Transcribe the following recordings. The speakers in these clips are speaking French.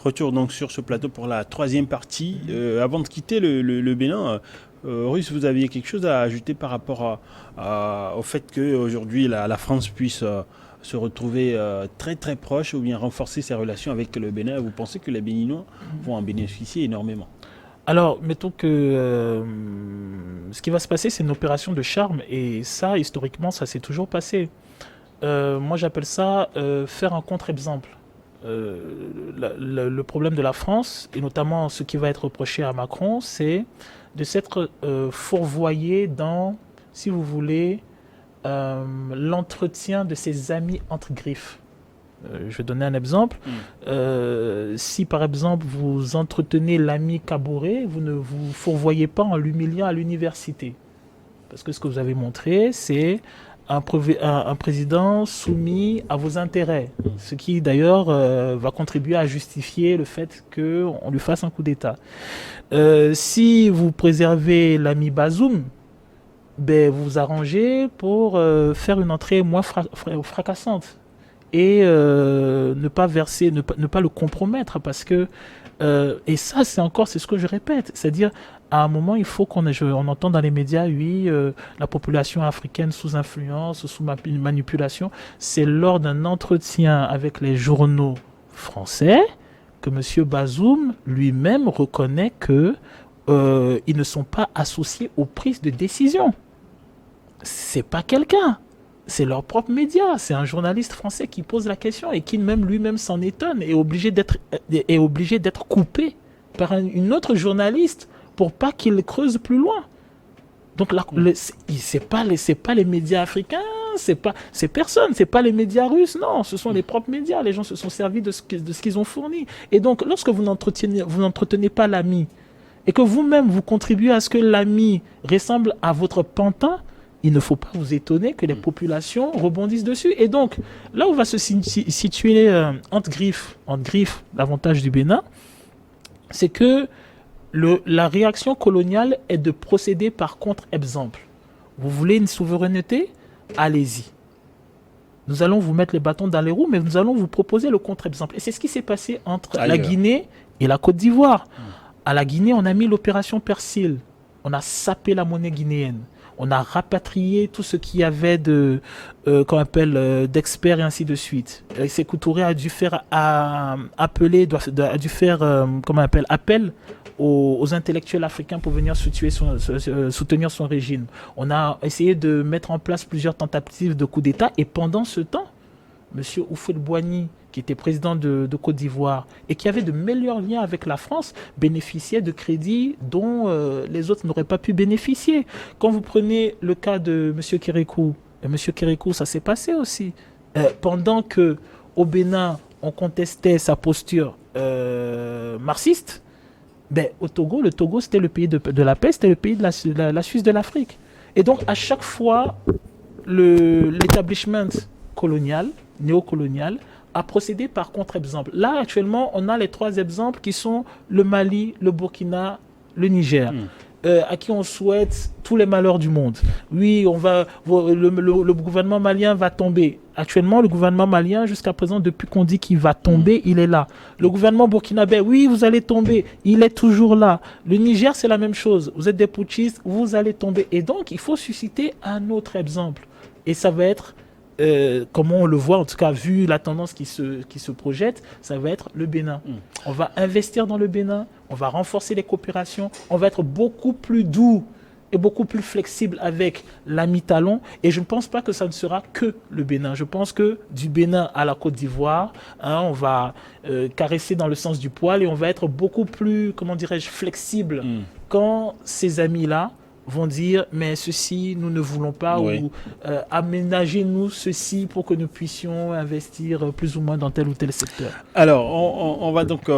Retour donc sur ce plateau pour la troisième partie. Avant de quitter le Bénin, Russe, vous aviez quelque chose à ajouter par rapport au fait qu'aujourd'hui la France puisse se retrouver très très proche ou bien renforcer ses relations avec le Bénin. Vous pensez que les Béninois vont en bénéficier énormément? Alors, mettons que ce qui va se passer, c'est une opération de charme, et ça, historiquement, ça s'est toujours passé. Moi, j'appelle ça faire un contre-exemple. Le problème de la France, et notamment ce qui va être reproché à Macron, c'est de s'être fourvoyé dans, si vous voulez, l'entretien de ses amis entre griffes. Je vais donner un exemple. Si par exemple vous entretenez l'ami Caboret, vous ne vous fourvoyez pas en l'humiliant à l'université. Parce que ce que vous avez montré, c'est un président soumis à vos intérêts. Ce qui d'ailleurs va contribuer à justifier le fait qu'on lui fasse un coup d'État. Si vous préservez l'ami Bazoum, ben, vous vous arrangez pour faire une entrée moins fracassante et ne pas le compromettre parce que et ça c'est ce que je répète, c'est-à-dire à un moment il faut on entend dans les médias oui la population africaine sous influence, sous manipulation. C'est lors d'un entretien avec les journaux français que monsieur Bazoum lui-même reconnaît que ils ne sont pas associés aux prises de décision. C'est pas quelqu'un, c'est leur propre média. C'est un journaliste français qui pose la question et qui même lui-même s'en étonne et est obligé d'être coupé par une autre journaliste pour pas qu'il creuse plus loin. Donc là, c'est pas les médias africains, c'est personne, c'est pas les médias russes, non, ce sont les propres médias. Les gens se sont servis de ce qu'ils ont fourni. Et donc, lorsque vous n'entretenez pas l'ami et que vous-même vous contribuez à ce que l'ami ressemble à votre pantin, il ne faut pas vous étonner que les populations rebondissent dessus. Et donc, là où va se situer entre griffes, l'avantage du Bénin, c'est que la réaction coloniale est de procéder par contre-exemple. Vous voulez une souveraineté? Allez-y. Nous allons vous mettre les bâtons dans les roues, mais nous allons vous proposer le contre-exemple. Et c'est ce qui s'est passé entre la Guinée et la Côte d'Ivoire. À la Guinée, on a mis l'opération Persil. On a sapé la monnaie guinéenne. On a rapatrié tout ce qu'il y avait d'experts et ainsi de suite. Sékou Touré a dû faire appel aux intellectuels africains pour venir soutenir son régime. On a essayé de mettre en place plusieurs tentatives de coup d'État et pendant ce temps, M. Houphouët-Boigny, qui était président de Côte d'Ivoire et qui avait de meilleurs liens avec la France, bénéficiait de crédits dont les autres n'auraient pas pu bénéficier. Quand vous prenez le cas de M. Kérékou, ça s'est passé aussi. Pendant qu'au Bénin, on contestait sa posture marxiste, au Togo, le Togo c'était le pays de la paix, c'était le pays de la Suisse de l'Afrique. Et donc à chaque fois, l'établissement colonial, néocolonial, a procédé par contre-exemple. Là, actuellement, on a les trois exemples qui sont le Mali, le Burkina, le Niger. À qui on souhaite tous les malheurs du monde. Oui, le gouvernement malien va tomber. Actuellement, le gouvernement malien, jusqu'à présent, depuis qu'on dit qu'il va tomber, il est là. Le gouvernement burkinabé, oui, vous allez tomber, il est toujours là. Le Niger, c'est la même chose. Vous êtes des putschistes, vous allez tomber. Et donc, il faut susciter un autre exemple. Et ça va être comment on le voit, en tout cas vu la tendance qui se projette, ça va être le Bénin. On va investir dans le Bénin, on va renforcer les coopérations, on va être beaucoup plus doux et beaucoup plus flexible avec l'ami Talon. Et je ne pense pas que ça ne sera que le Bénin. Je pense que du Bénin à la Côte d'Ivoire, on va caresser dans le sens du poil et on va être beaucoup plus, comment dirais-je, flexible quand ces amis-là vont dire mais ceci nous ne voulons pas ou aménagez-nous ceci pour que nous puissions investir plus ou moins dans tel ou tel secteur. Alors on va donc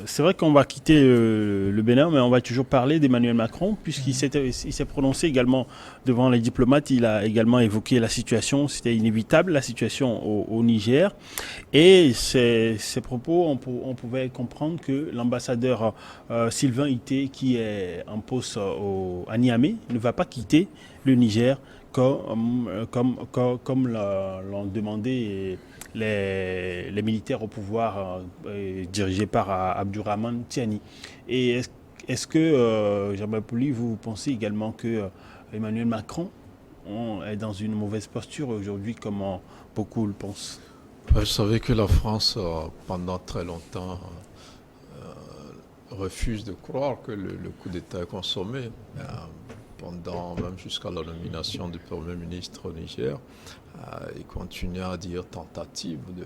c'est vrai qu'on va quitter le Bénin, mais on va toujours parler d'Emmanuel Macron puisqu'il s'est prononcé également devant les diplomates. Il a également évoqué la situation, c'était inévitable, la situation au Niger, et ces propos on pouvait comprendre que l'ambassadeur Sylvain Ité, qui est en poste à Niamey, ne va pas quitter le Niger comme l'ont demandé les militaires au pouvoir dirigés par Abdourahmane Tiani. Et est-ce que, Jean-Baptiste Pouli, vous pensez également que Emmanuel Macron est dans une mauvaise posture aujourd'hui, comme beaucoup le pensent? Vous savez que la France, pendant très longtemps, refuse de croire que le coup d'État est consommé. Pendant, même jusqu'à la nomination du Premier ministre au Niger, il continue à dire tentative de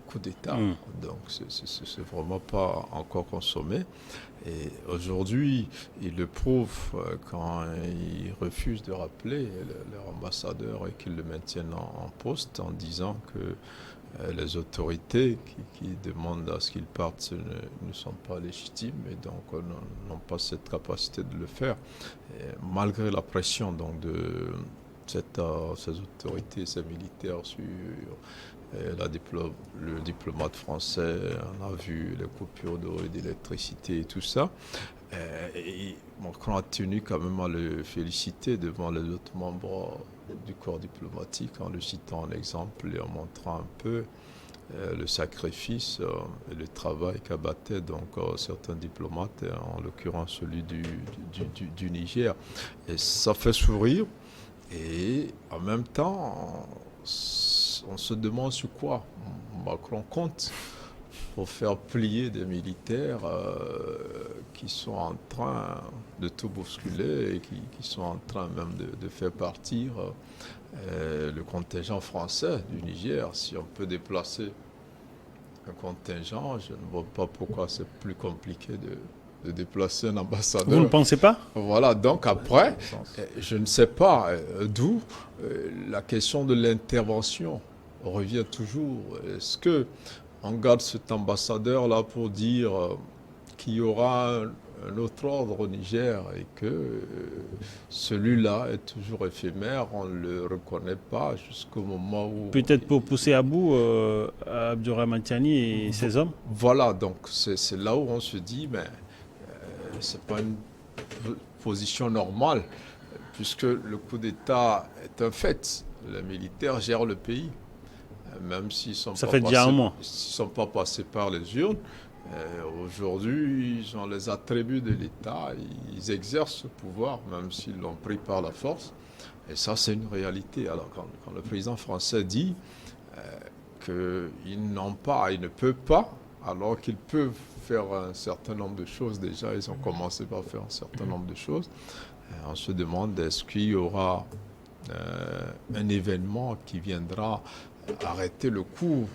coup d'État. Donc c'est vraiment pas encore consommé. Et aujourd'hui, il le prouve quand il refuse de rappeler leur ambassadeur et qu'ils le maintiennent en poste en disant que les autorités qui demandent à ce qu'ils partent ne sont pas légitimes et donc n'ont pas cette capacité de le faire. Et malgré la pression donc, de ces autorités, ces militaires sur le diplomate français, on a vu les coupures d'eau et d'électricité et tout ça. Et Macron a tenu quand même à le féliciter devant les autres membres du corps diplomatique en le citant en exemple et en montrant un peu le sacrifice et le travail qu'abattaient donc certains diplomates, en l'occurrence celui du Niger. Et ça fait sourire et en même temps on se demande sur quoi Macron compte pour faire plier des militaires qui sont en train de tout bousculer et qui sont en train même de faire partir le contingent français du Niger. Si on peut déplacer un contingent, je ne vois pas pourquoi c'est plus compliqué de déplacer un ambassadeur. Vous ne pensez pas? Voilà, donc après, je ne sais pas d'où la question de l'intervention revient toujours. Est-ce que on garde cet ambassadeur-là pour dire qu'il y aura un autre ordre au Niger et que celui-là est toujours éphémère, on ne le reconnaît pas jusqu'au moment où... Peut-être pour pousser à bout Abdourahmane Tiani et ses hommes? Voilà, donc c'est là où on se dit, mais c'est pas une position normale, puisque le coup d'État est un fait. Les militaires gèrent le pays. Même s'ils ne sont pas passés par les urnes, aujourd'hui, ils ont les attributs de l'État, ils exercent ce pouvoir, même s'ils l'ont pris par la force. Et ça, c'est une réalité. Alors, quand le président français dit qu'ils n'ont pas, ils ne peuvent pas, alors qu'ils peuvent faire un certain nombre de choses déjà, ils ont commencé par faire un certain nombre de choses. On se demande, est-ce qu'il y aura un événement qui viendra arrêter le cours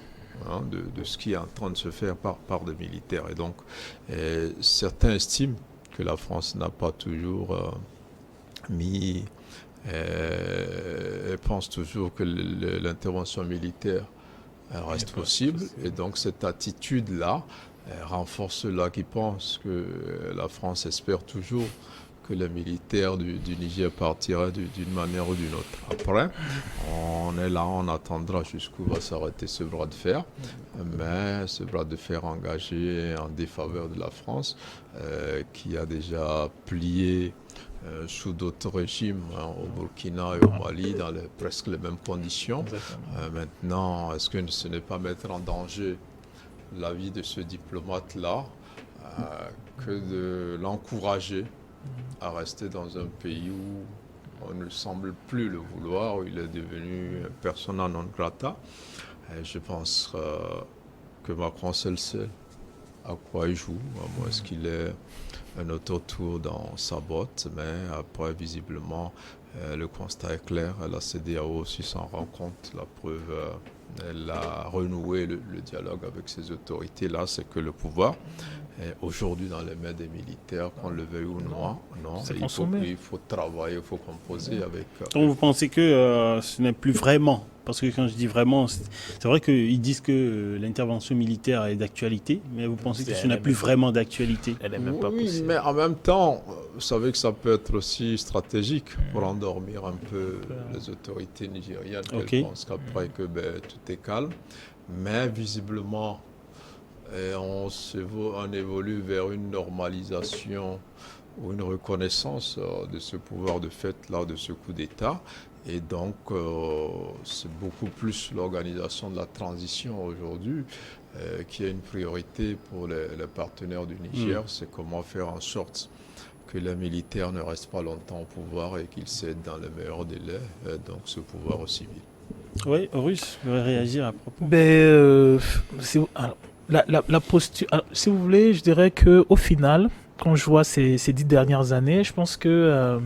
de ce qui est en train de se faire par des militaires. Et donc, certains estiment que la France n'a pas toujours mis et pense toujours que l'intervention militaire reste possible. Et donc, cette attitude-là renforce ceux-là qui pensent que la France espère toujours que les militaires du Niger partiraient d'une manière ou d'une autre. Après, on est là, on attendra jusqu'où va s'arrêter ce bras de fer, mais ce bras de fer engagé en défaveur de la France, qui a déjà plié sous d'autres régimes, au Burkina et au Mali, dans presque les mêmes conditions. Maintenant, est-ce que ce n'est pas mettre en danger la vie de ce diplomate-là que de l'encourager à rester dans un pays où on ne semble plus le vouloir, où il est devenu persona non grata. Et je pense que Macron, c'est le seul à quoi il joue, à moins qu'il ait un autotour dans sa botte. Mais après, visiblement, le constat est clair. La CEDEAO aussi s'en rend compte. La preuve, elle a renoué le dialogue avec ces autorités-là, c'est que le pouvoir est aujourd'hui dans les mains des militaires, qu'on le veuille ou non. Il faut travailler, il faut composer avec... Donc vous pensez que ce n'est plus vraiment, parce que quand je dis vraiment, c'est vrai qu'ils disent que l'intervention militaire est d'actualité, mais vous pensez que ce n'est plus vraiment d'actualité? Elle n'est même pas possible. Oui, mais en même temps, vous savez que ça peut être aussi stratégique pour endormir un peu les autorités nigériennes, qu'elles pensent qu'après que tout est calme. Mais visiblement, on évolue vers une normalisation ou une reconnaissance de ce pouvoir de fait, là, de ce coup d'État. Et donc, c'est beaucoup plus l'organisation de la transition aujourd'hui qui a une priorité pour les partenaires du Niger. C'est comment faire en sorte que les militaires ne restent pas longtemps au pouvoir et qu'ils cèdent dans les meilleurs délais, donc ce pouvoir au civil. Oui, Horus, vous voulez réagir à propos? Alors, la posture, alors, si vous voulez, je dirais qu'au final, quand je vois ces 10 dernières années, je pense que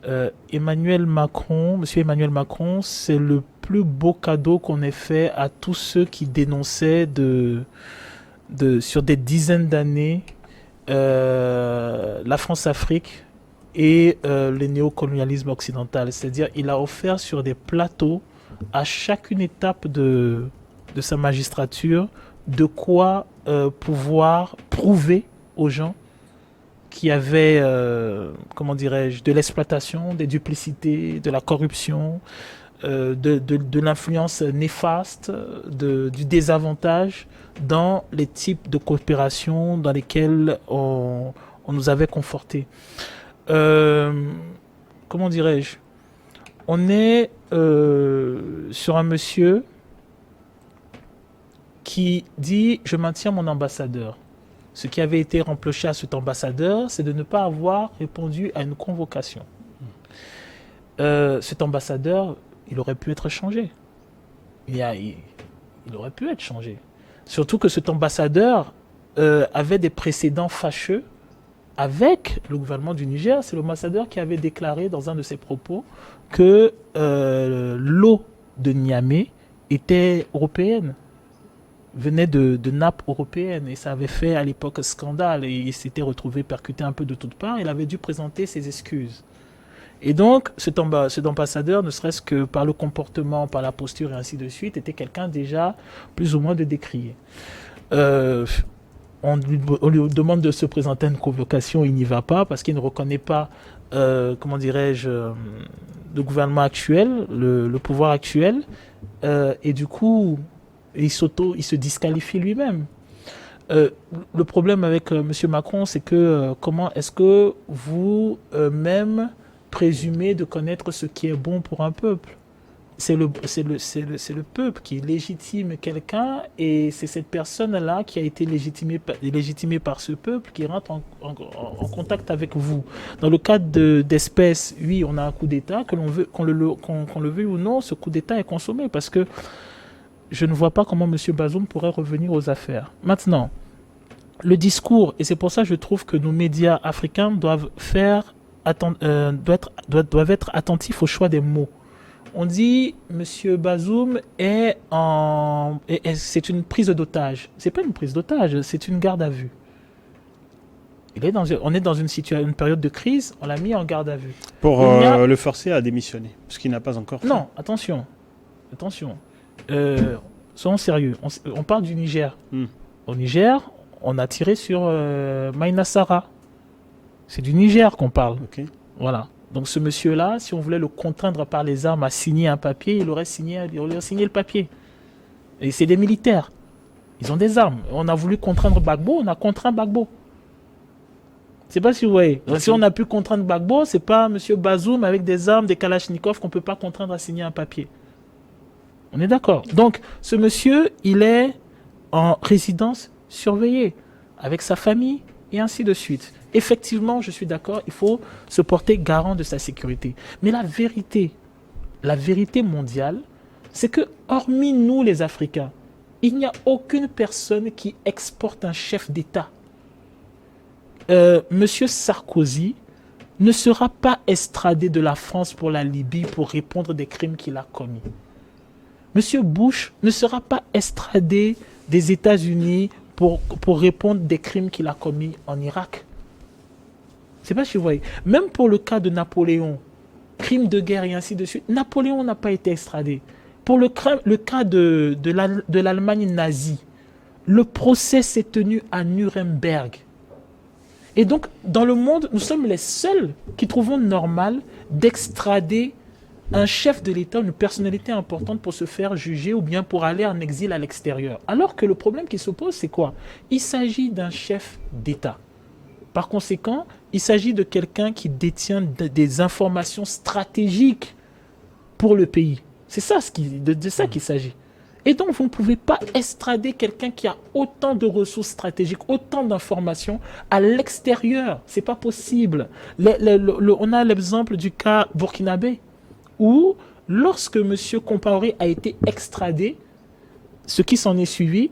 Monsieur Emmanuel Macron, c'est le plus beau cadeau qu'on ait fait à tous ceux qui dénonçaient sur des dizaines d'années la France-Afrique et le néocolonialisme occidental. C'est-à-dire, il a offert sur des plateaux à chacune étape de sa magistrature de quoi pouvoir prouver aux gens qu'il y avait, comment dirais-je, de l'exploitation, des duplicités, de la corruption, de l'influence néfaste, du désavantage dans les types de coopération dans lesquels on nous avait confortés. Comment dirais-je? On est sur un monsieur qui dit « Je maintiens mon ambassadeur ». Ce qui avait été reproché à cet ambassadeur, c'est de ne pas avoir répondu à une convocation. Cet ambassadeur, il aurait pu être changé. Il aurait pu être changé. Surtout que cet ambassadeur avait des précédents fâcheux avec le gouvernement du Niger. C'est l'ambassadeur qui avait déclaré dans un de ses propos que l'eau de Niamey était européenne, venait de nappes européennes, et ça avait fait à l'époque scandale, et il s'était retrouvé percuté un peu de toutes parts. Il avait dû présenter ses excuses. Et donc, cet ambassadeur, ne serait-ce que par le comportement, par la posture et ainsi de suite, était quelqu'un déjà plus ou moins de décrié. On lui demande de se présenter à une convocation, il n'y va pas parce qu'il ne reconnaît pas, comment dirais-je, le gouvernement actuel, le pouvoir actuel, et du coup, il se disqualifie lui-même. Le problème avec M. Macron, c'est que comment est-ce que vous-même présumez de connaître ce qui est bon pour un peuple? C'est le peuple qui légitime quelqu'un, et c'est cette personne-là qui a été légitimée par ce peuple qui rentre en contact avec vous. Dans le cadre d'espèces, oui, on a un coup d'État, qu'on le veuille ou non, ce coup d'État est consommé parce que je ne vois pas comment M. Bazoum pourrait revenir aux affaires. Maintenant, le discours, et c'est pour ça que je trouve que nos médias africains doivent être attentifs au choix des mots. On dit M. Bazoum c'est une prise d'otage. C'est pas une prise d'otage, c'est une garde à vue. On est dans une période de crise, on l'a mis en garde à vue. Pour le forcer à démissionner, ce qu'il n'a pas encore fait. Non, attention. Soyons sérieux. On parle du Niger. Au Niger, on a tiré sur Maïna Sara. C'est du Niger qu'on parle. Okay. Voilà. Donc ce monsieur-là, si on voulait le contraindre par les armes à signer un papier, il aurait signé le papier. Et c'est des militaires. Ils ont des armes. On a voulu contraindre Gbagbo, on a contraint Gbagbo. Je ne sais pas si vous voyez. Okay. Si on a pu contraindre Gbagbo, ce n'est pas M. Bazoum avec des armes, des Kalachnikov qu'on ne peut pas contraindre à signer un papier. On est d'accord. Donc ce monsieur, il est en résidence surveillée avec sa famille et ainsi de suite. Effectivement, je suis d'accord, il faut se porter garant de sa sécurité. Mais la vérité mondiale, c'est que, hormis nous les Africains, il n'y a aucune personne qui exporte un chef d'État. Monsieur Sarkozy ne sera pas extradé de la France pour la Libye pour répondre des crimes qu'il a commis. Monsieur Bush ne sera pas extradé des États-Unis pour répondre des crimes qu'il a commis en Irak. Je ne sais pas si vous voyez. Même pour le cas de Napoléon, crime de guerre et ainsi de suite, Napoléon n'a pas été extradé. Pour le cas de l'Allemagne nazie, le procès s'est tenu à Nuremberg. Et donc, dans le monde, nous sommes les seuls qui trouvons normal d'extrader un chef de l'État, une personnalité importante pour se faire juger ou bien pour aller en exil à l'extérieur. Alors que le problème qui se pose, c'est quoi? Il s'agit d'un chef d'État. Par conséquent, il s'agit de quelqu'un qui détient des informations stratégiques pour le pays. C'est ça de ça qu'il s'agit. Et donc, vous ne pouvez pas extrader quelqu'un qui a autant de ressources stratégiques, autant d'informations à l'extérieur. Ce n'est pas possible. On a l'exemple du cas burkinabé, où lorsque M. Compaoré a été extradé, ce qui s'en est suivi,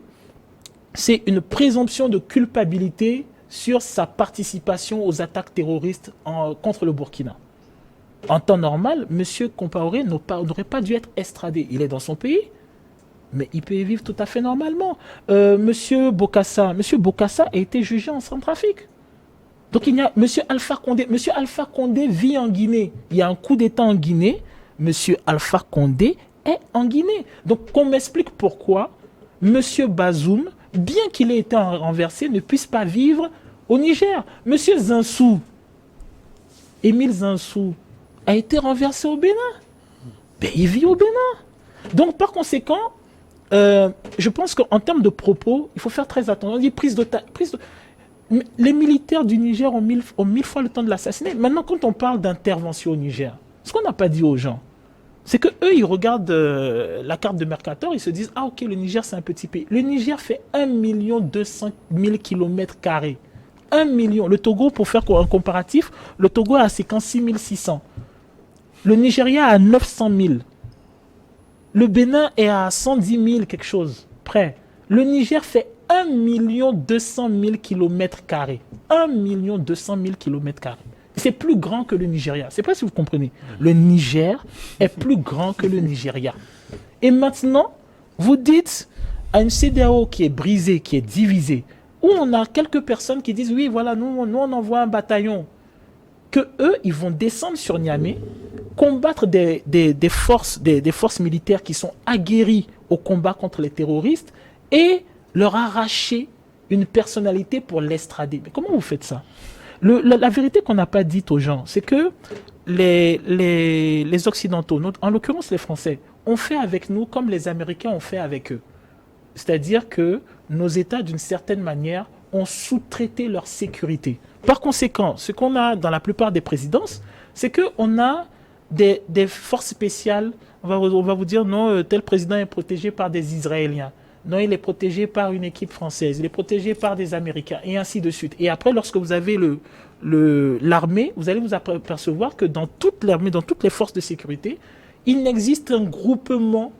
c'est une présomption de culpabilité sur sa participation aux attaques terroristes contre le Burkina. En temps normal, M. Compaoré n'aurait pas dû être extradé. Il est dans son pays, mais il peut y vivre tout à fait normalement. Monsieur Bokassa a été jugé en Centrafrique. Donc il y a Monsieur Alpha Condé. Monsieur Alpha Condé vit en Guinée. Il y a un coup d'État en Guinée. Monsieur Alpha Condé est en Guinée. Donc qu'on m'explique pourquoi Monsieur Bazoum, bien qu'il ait été renversé, ne puisse pas vivre au Niger. Monsieur Zinsou, Émile Zinsou, a été renversé au Bénin. Ben, il vit au Bénin. Donc par conséquent, je pense qu'en termes de propos, il faut faire très attention. On dit les militaires du Niger ont mille fois le temps de l'assassiner. Maintenant, quand on parle d'intervention au Niger, ce qu'on n'a pas dit aux gens, c'est qu'eux, ils regardent la carte de Mercator, ils se disent « Ah ok, le Niger, c'est un petit pays. » Le Niger fait 1 200 000 km². 1 million. Le Togo, pour faire un comparatif, le Togo a 56 600. Le Nigeria a 900 000. Le Bénin est à 110 000 quelque chose près. Le Niger fait 1 200 000 km². 1 200 000 km². C'est plus grand que le Nigeria. Je ne sais pas si vous comprenez. Le Niger est plus grand que le Nigeria. Et maintenant, vous dites à une CEDEAO qui est brisée, qui est divisée, où on a quelques personnes qui disent « Oui, voilà, nous on envoie un bataillon. » Que eux, ils vont descendre sur Niamey, combattre des forces militaires qui sont aguerries au combat contre les terroristes et leur arracher une personnalité pour l'extrader. Mais comment vous faites ça ? La vérité qu'on n'a pas dite aux gens, c'est que les Occidentaux, en l'occurrence les Français, ont fait avec nous comme les Américains ont fait avec eux. C'est-à-dire que nos États, d'une certaine manière, ont sous-traité leur sécurité. Par conséquent, ce qu'on a dans la plupart des présidences, c'est qu'on a des forces spéciales. On va vous dire, non, tel président est protégé par des Israéliens. Non, il est protégé par une équipe française. Il est protégé par des Américains, et ainsi de suite. Et après, lorsque vous avez l'armée, vous allez vous apercevoir que dans toute l'armée, dans toutes les forces de sécurité, il n'existe un groupement,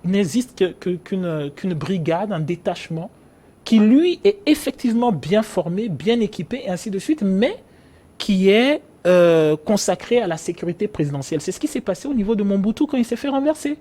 il n'existe qu'une brigade, un détachement, qui lui est effectivement bien formé, bien équipé, et ainsi de suite, mais qui est consacré à la sécurité présidentielle. C'est ce qui s'est passé au niveau de Mobutu quand il s'est fait renverser.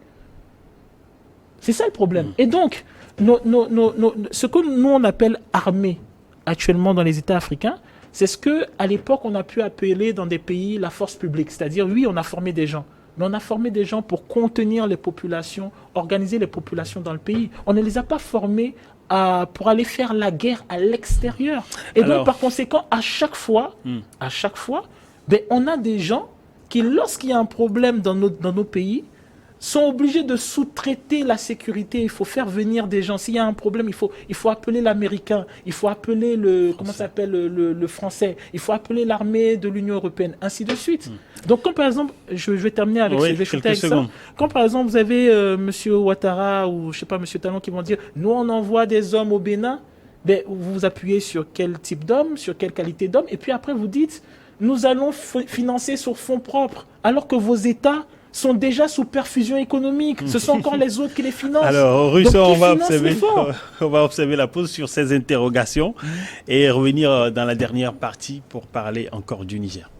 C'est ça le problème. Et donc, ce que nous on appelle armée actuellement dans les États africains, c'est ce qu'à l'époque on a pu appeler dans des pays la force publique. C'est-à-dire, oui, on a formé des gens, mais on a formé des gens pour contenir les populations, organiser les populations dans le pays. On ne les a pas formés pour aller faire la guerre à l'extérieur. Et donc, par conséquent, à chaque fois, ben, on a des gens qui, lorsqu'il y a un problème dans nos pays, sont obligés de sous-traiter la sécurité. Il faut faire venir des gens. S'il y a un problème, il faut appeler l'Américain, il faut appeler le Français, il faut appeler l'armée de l'Union européenne, ainsi de suite. Donc, quand par exemple, je vais terminer avec, ça. Quand par exemple, vous avez M. Ouattara ou je sais pas, M. Talon qui vont dire « Nous, on envoie des hommes au Bénin », ben, vous vous appuyez sur quel type d'homme, sur quelle qualité d'homme, et puis après, vous dites « Nous allons financer sur fonds propres », alors que vos États sont déjà sous perfusion économique. Ce sont encore les autres qui les financent. Alors, Russo, on va observer la pause sur ces interrogations et revenir dans la dernière partie pour parler encore du Niger.